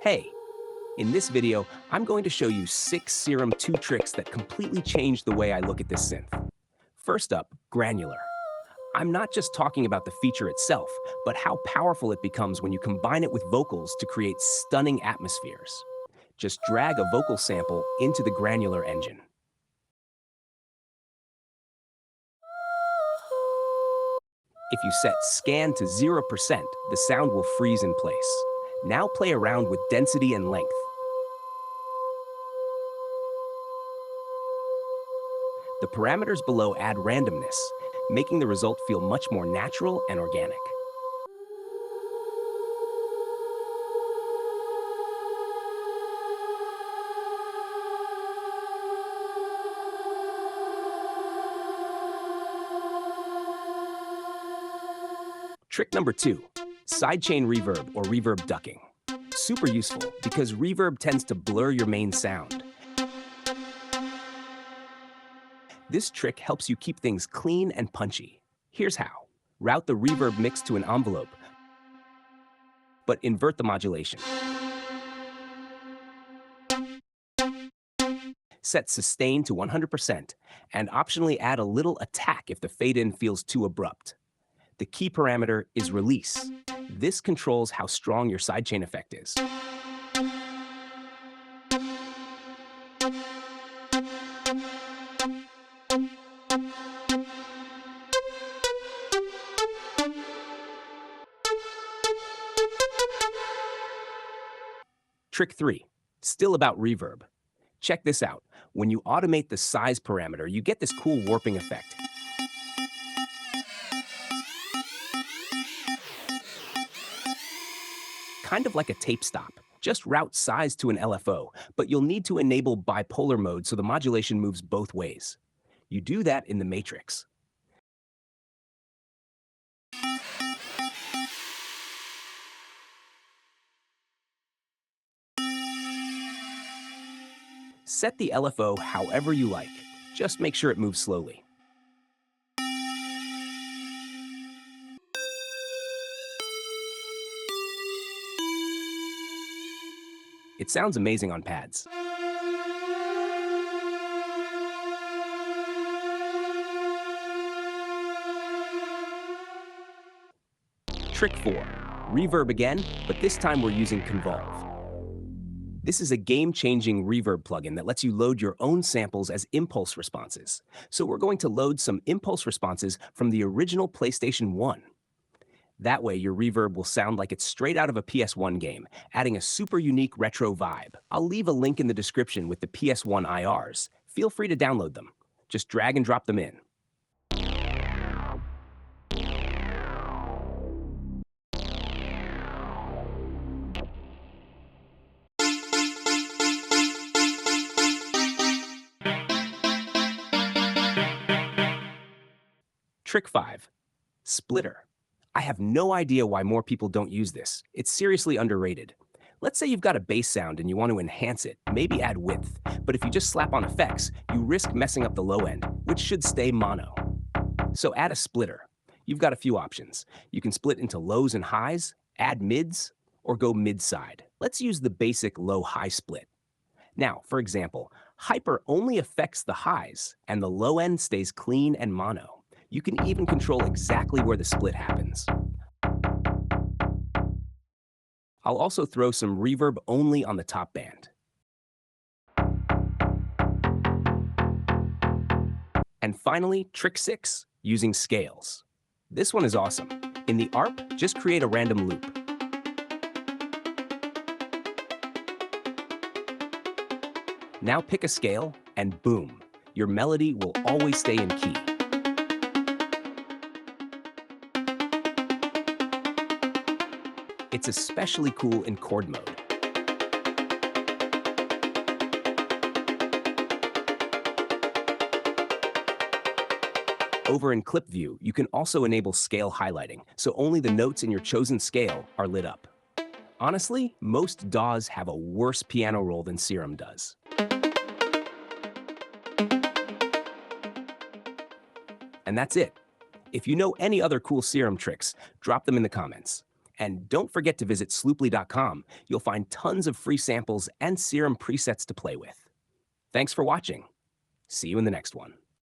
Hey, in this video, I'm going to show you 6 Serum 2 tricks that completely change the way I look at this synth. First up, Granular. I'm not just talking about the feature itself, but how powerful it becomes when you combine it with vocals to create stunning atmospheres. Just drag a vocal sample into the Granular engine. If you set scan to 0%, the sound will freeze in place. Now play around with density and length. The parameters below add randomness, making the result feel much more natural and organic. Trick number 2, sidechain reverb or reverb ducking. Super useful because reverb tends to blur your main sound. This trick helps you keep things clean and punchy. Here's how. Route the reverb mix to an envelope, but invert the modulation. Set sustain to 100% and optionally add a little attack if the fade-in feels too abrupt. The key parameter is release. This controls how strong your sidechain effect is. Trick 3, still about reverb. Check this out. When you automate the size parameter, you get this cool warping effect. Kind of like a tape stop. Just route size to an LFO, but you'll need to enable bipolar mode so the modulation moves both ways. You do that in the matrix. Set the LFO however you like. Just make sure it moves slowly. It sounds amazing on pads. Trick 4, reverb again, but this time we're using Convolve. This is a game-changing reverb plugin that lets you load your own samples as impulse responses. So we're going to load some impulse responses from the original PlayStation 1. That way, your reverb will sound like it's straight out of a PS1 game, adding a super unique retro vibe. I'll leave a link in the description with the PS1 IRs. Feel free to download them. Just drag and drop them in. Trick 5, splitter. I have no idea why more people don't use this. It's seriously underrated. Let's say you've got a bass sound and you want to enhance it, maybe add width. But if you just slap on effects, you risk messing up the low end, which should stay mono. So add a splitter. You've got a few options. You can split into lows and highs, add mids, or go mid-side. Let's use the basic low-high split. Now, for example, hyper only affects the highs, and the low end stays clean and mono. You can even control exactly where the split happens. I'll also throw some reverb only on the top band. And finally, trick 6, using scales. This one is awesome. In the ARP, just create a random loop. Now pick a scale, and boom, your melody will always stay in key. It's especially cool in chord mode. Over in clip view, you can also enable scale highlighting, so only the notes in your chosen scale are lit up. Honestly, most DAWs have a worse piano roll than Serum does. And that's it. If you know any other cool Serum tricks, drop them in the comments. And don't forget to visit slooply.com. You'll find tons of free samples and Serum presets to play with. Thanks for watching. See you in the next one.